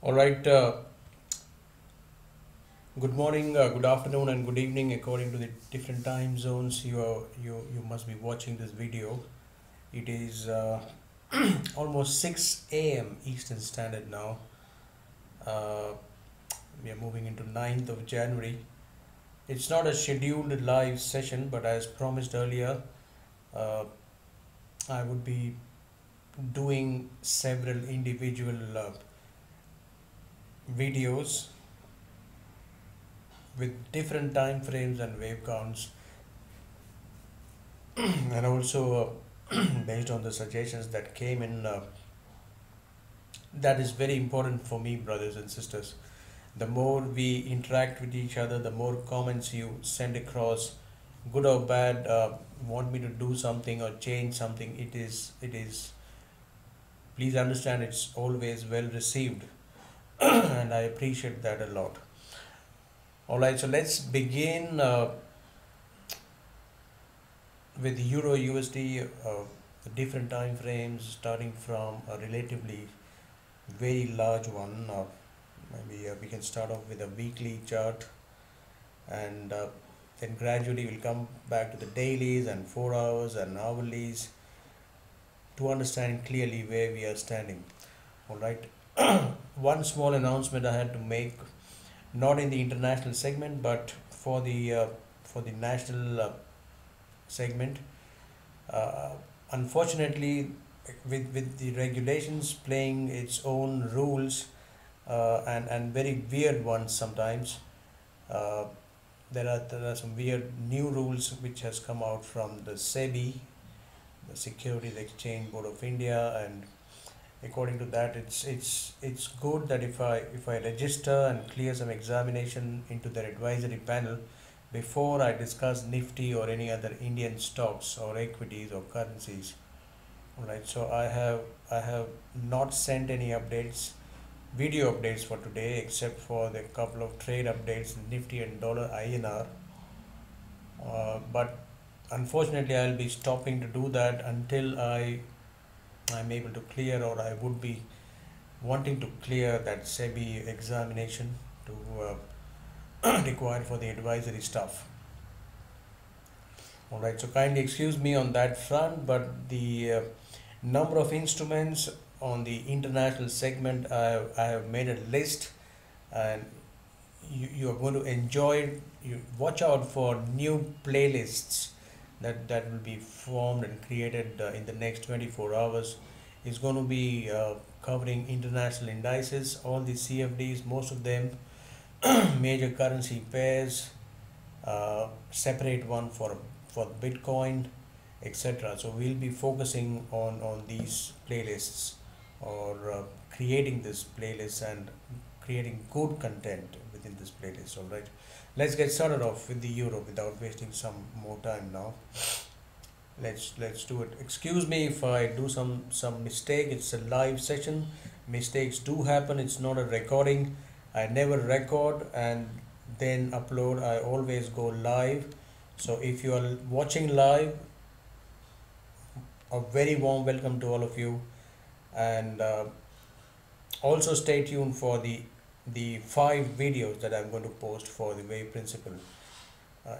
All right. Good morning, good afternoon, and good evening, according to the different time zones you must be watching this video. It is almost 6 a.m. Eastern Standard now. Uh, we are moving into 9th of January. It's not a scheduled live session, but as promised earlier, uh, I would be doing several individual videos with different time frames and wave counts, and also based on the suggestions that came in. That is very important for me, brothers and sisters. The more we interact with each other, the more comments you send across, good or bad, want me to do something or change something, it is please understand, it's always well received. And I appreciate that a lot. All right, so let's begin with Euro USD, the different time frames, starting from a relatively very large one. Maybe we can start off with a weekly chart, and then gradually we'll come back to the dailies and 4 hours and hourlies to understand clearly where we are standing. All right. One small announcement I had to make, not in the international segment, but for the national segment. Uh, Unfortunately, with the regulations playing its own rules, and very weird ones sometimes. Uh, there are some weird new rules which has come out from the SEBI, the Securities Exchange Board of India, and according to that, it's good that if I register and clear some examination into their advisory panel before I discuss Nifty or any other Indian stocks or equities or currencies. All right, so I have not sent any updates, video updates for today, except for the couple of trade updates, Nifty and dollar INR. But unfortunately, I'll be stopping to do that until I'm able to clear, or I would be wanting to clear that SEBI examination to required for the advisory stuff. All right, so kindly excuse me on that front, but the number of instruments on the international segment, I have made a list, and you are going to enjoy it. You watch out for new playlists that will be formed and created in the next 24 hours. It's going to be covering international indices, all the CFDs, most of them, major currency pairs, separate one for Bitcoin, etc. So we'll be focusing on these playlists, or creating this playlist and creating good content within this playlist. All right, let's get started off with the euro without wasting some more time now. Let's do it. Excuse me if I do some mistake. It's a live session. Mistakes do happen. It's not a recording. I never record and then upload. I always go live. So if you are watching live, a very warm welcome to all of you, and also stay tuned for the 5 videos that I'm going to post for the wave principle.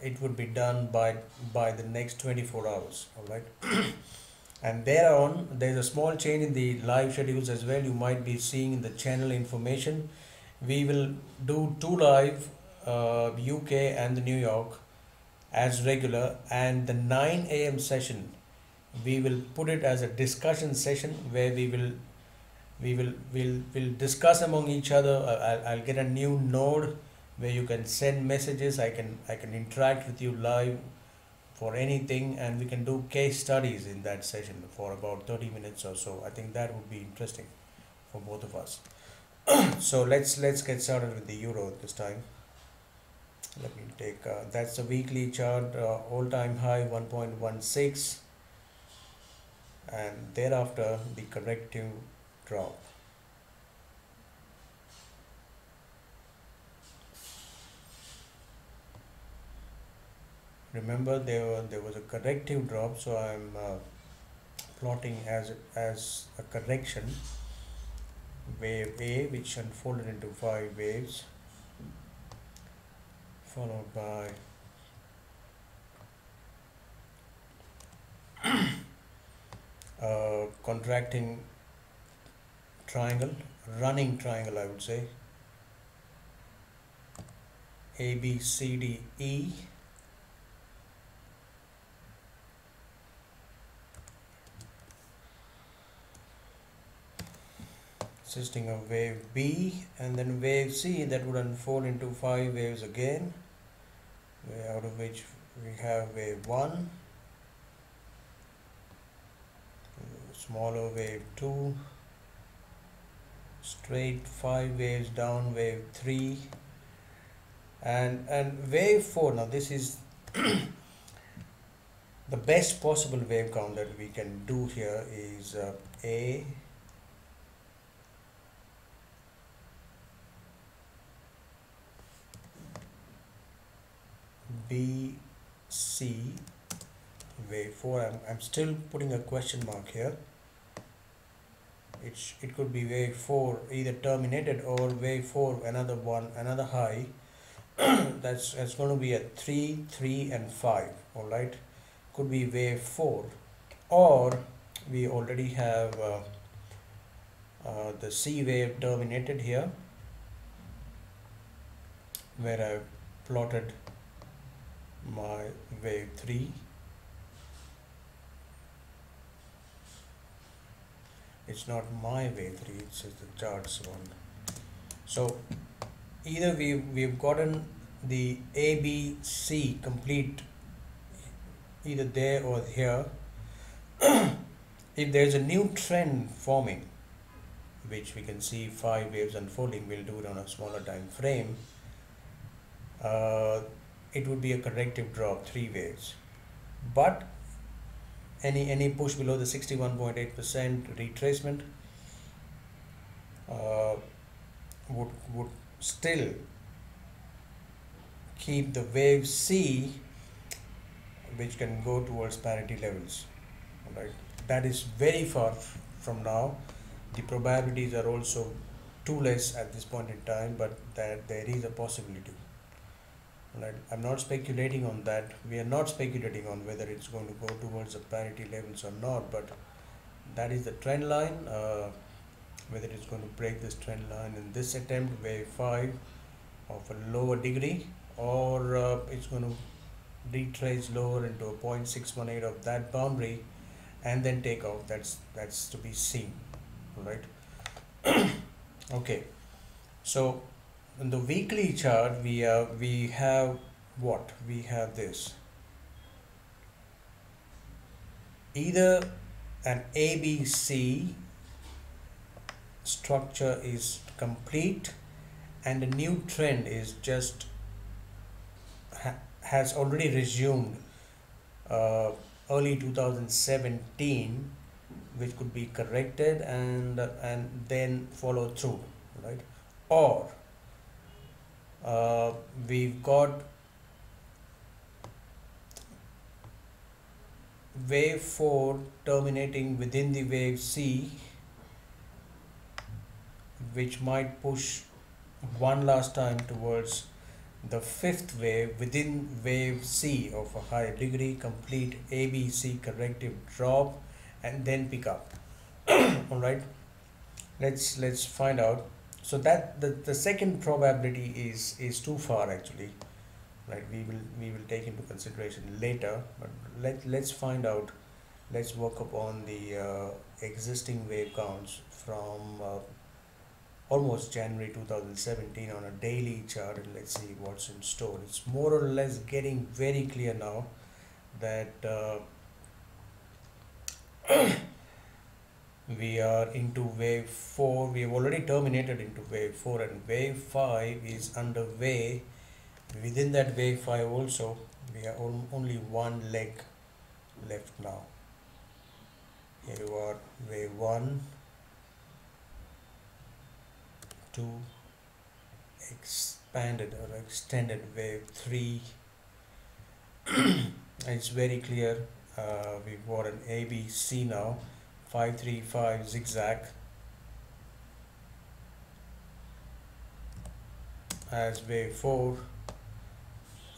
It would be done by the next 24 hours. All right. And thereon, there's a small change in the live schedules as well. You might be seeing in the channel information. We will do 2 live, UK and the New York, as regular, and the 9 a.m. session we will put it as a discussion session where we'll discuss among each other. I'll get a new node where you can send messages. I can interact with you live for anything, and we can do case studies in that session for about 30 minutes or so. I think that would be interesting for both of us. So let's get started with the euro this time. Let me take that's the weekly chart, all-time high 1.16, and thereafter the corrective drop. Remember, there was a corrective drop, so I'm plotting as a correction wave A, which unfolded into 5 waves, followed by contracting triangle, running triangle, I would say, A, B, C, D, E, consisting of wave B, and then wave C that would unfold into 5 waves again, out of which we have wave 1, smaller wave 2, straight 5 waves down, wave 3, and wave 4. Now this is the best possible wave count that we can do here is A, B, C, wave 4. I'm still putting a question mark here. It could be wave 4 either terminated, or wave 4 another high. that's going to be at 3, 3 and 5. All right, could be wave 4, or we already have the C wave terminated here, where I plotted my wave 3. It's not my wave 3, it's the chart's one. So either we've gotten the A, B, C complete, either there or here. If there's a new trend forming, which we can see 5 waves unfolding, we'll do it on a smaller time frame. It would be a corrective drop, 3 waves. But any push below the 61.8% retracement would still keep the wave C, which can go towards parity levels. Right, that is very far from now. The probabilities are also too less at this point in time, but that there is a possibility. Right, I'm not speculating on that. We are not speculating on whether it's going to go towards the parity levels or not, but that is the trend line. Whether it's going to break this trend line in this attempt, wave 5 of a lower degree, or it's going to retrace lower into a 0.618 of that boundary and then take off. That's to be seen. Right. Okay, so in the weekly chart we have what? We have this. Either an ABC structure is complete and a new trend is just has already resumed early 2017, which could be corrected and then follow through, right? Or we've got wave 4 terminating within the wave C, which might push one last time towards the 5th wave within wave C of a higher degree, complete ABC corrective drop and then pick up. All right, let's find out. So that the second probability is too far actually, right? We will take into consideration later, but let's find out. Let's work upon the existing wave counts from almost January 2017 on a daily chart, and let's see what's in store. It's more or less getting very clear now that we are into wave 4. We have already terminated into wave 4, and wave 5 is underway. Within that wave 5 also, we have only one leg left now. Here you are, wave 1, 2, expanded or extended wave 3. It's very clear. We've got an ABC now, 535 zigzag, as wave 4,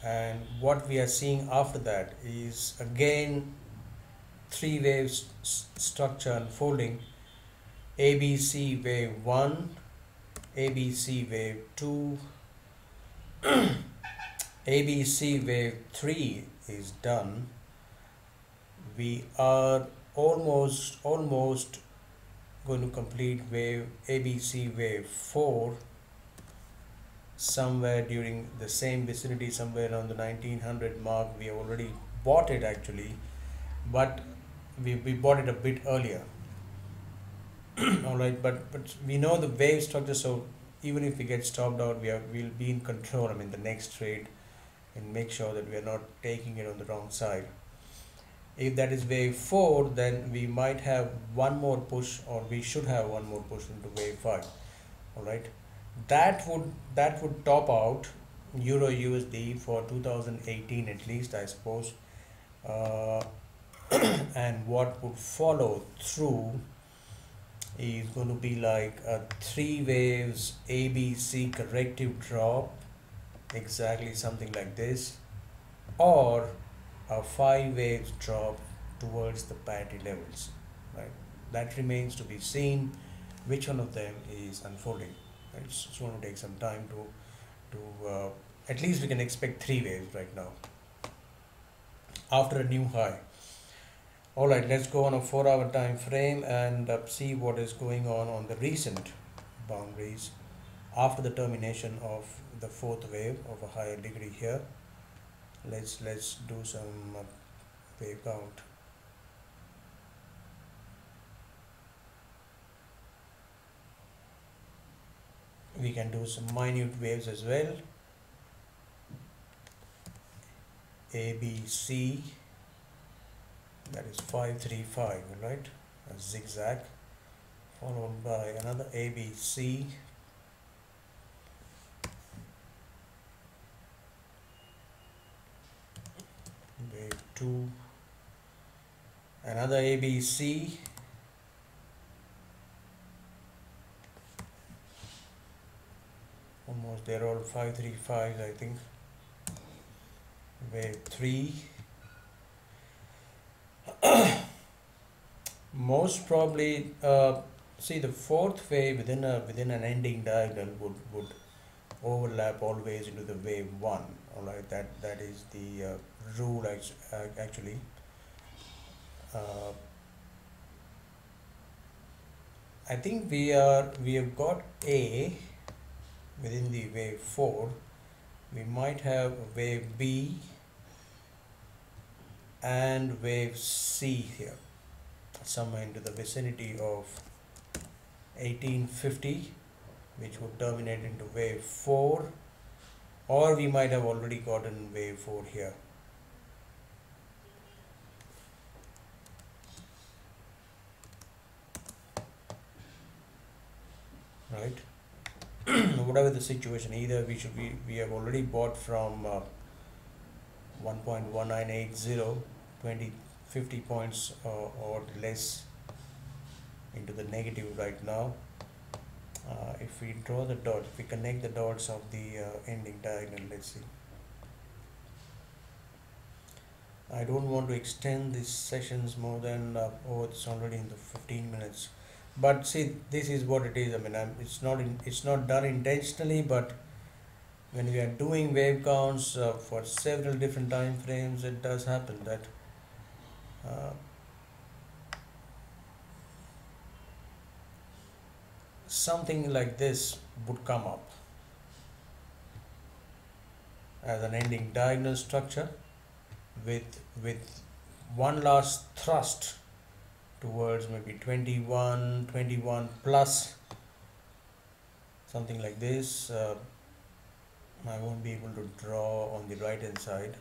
and what we are seeing after that is again three waves structure unfolding: ABC wave 1, ABC wave 2, ABC wave 3 is done. We are almost going to complete wave ABC wave 4 somewhere during the same vicinity, somewhere around the 1900 mark. We have already bought it actually, but we bought it a bit earlier. All right, but we know the wave structure, so even if we get stopped out, we'll be in control. I mean, the next trade, and make sure that we are not taking it on the wrong side. If that is wave 4, then we might have one more push, or we should have one more push into wave 5. All right, that would top out Euro USD for 2018 at least, I suppose. Uh, and what would follow through is going to be like a three waves ABC corrective drop, exactly something like this, or a five waves drop towards the parity levels, right? That remains to be seen which one of them is unfolding. Right? It's going to take some time to at least we can expect three waves right now after a new high. All right, let's go on a 4-hour time frame and see what is going on the recent boundaries after the termination of the fourth wave of a higher degree here. Let's do some wave count. We can do some minute waves as well. ABC, that is 535, right? A zigzag, followed by another ABC, wave 2, another ABC, almost they're all 535s, I think. Wave 3, most probably see the fourth wave within an ending diagonal would overlap always into the wave 1. All right, that is the rule actually. I think we have got A within the wave 4. We might have wave B and wave C here, somewhere into the vicinity of 1850, which would terminate into wave 4, or we might have already gotten wave 4 here. Right. Whatever the situation, either we have already bought from 1.1980, 50 points or less into the negative right now. If we draw the dots, if we connect the dots of the ending diagonal, let's see. I don't want to extend these sessions more than it's already in the 15 minutes. But see, this is what it is. I mean, it's not done intentionally, but when we are doing wave counts for several different time frames, it does happen that something like this would come up as an ending diagonal structure with one last thrust towards maybe 21 plus, something like this. I won't be able to draw on the right hand side,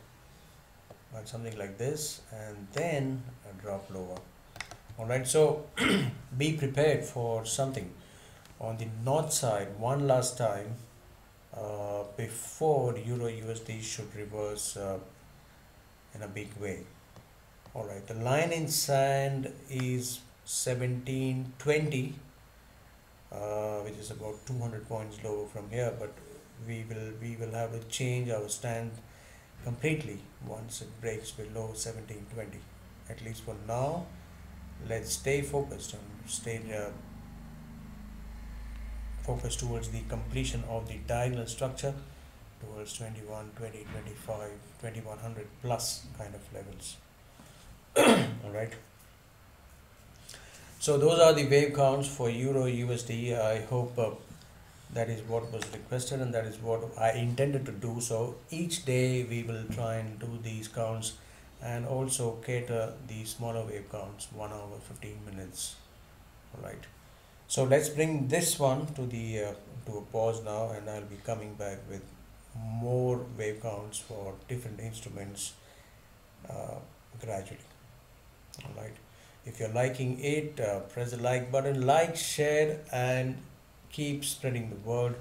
but something like this, and then a drop lower. All right, so be prepared for something on the north side one last time before Euro USD should reverse in a big way. All right, the line in sand is 1720, which is about 200 points lower from here, but we will have to change our stand completely once it breaks below 1720. At least for now, let's stay focused and stay focused towards the completion of the diagonal structure towards 21, 20, 25, 2100 plus kind of levels. All right. So those are the wave counts for Euro USD. I hope that is what was requested and that is what I intended to do. So each day we will try and do these counts and also cater the smaller wave counts, 1 hour 15 minutes. All right. So let's bring this one to a pause now, and I'll be coming back with more wave counts for different instruments gradually. All right. If you're liking it, press the like button, like, share, and keep spreading the word.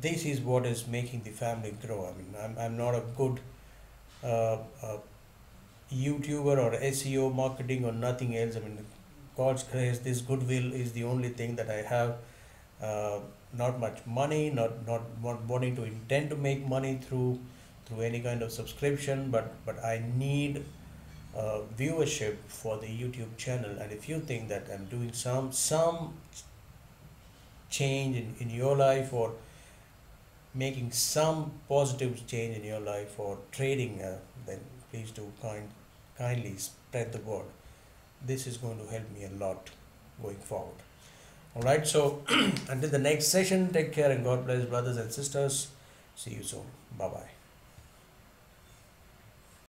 This is what is making the family grow. I mean, I'm not a good uh, uh, YouTuber or SEO marketing or nothing else. I mean, God's grace, this goodwill is the only thing that I have. Not much money, not wanting to intend to make money through any kind of subscription, but I need viewership for the YouTube channel. And if you think that I'm doing some change in your life, or making some positive change in your life, or trading, then please do kindly spread the word. This is going to help me a lot going forward. All right, so until the next session, take care and God bless, brothers and sisters. See you soon. Bye bye.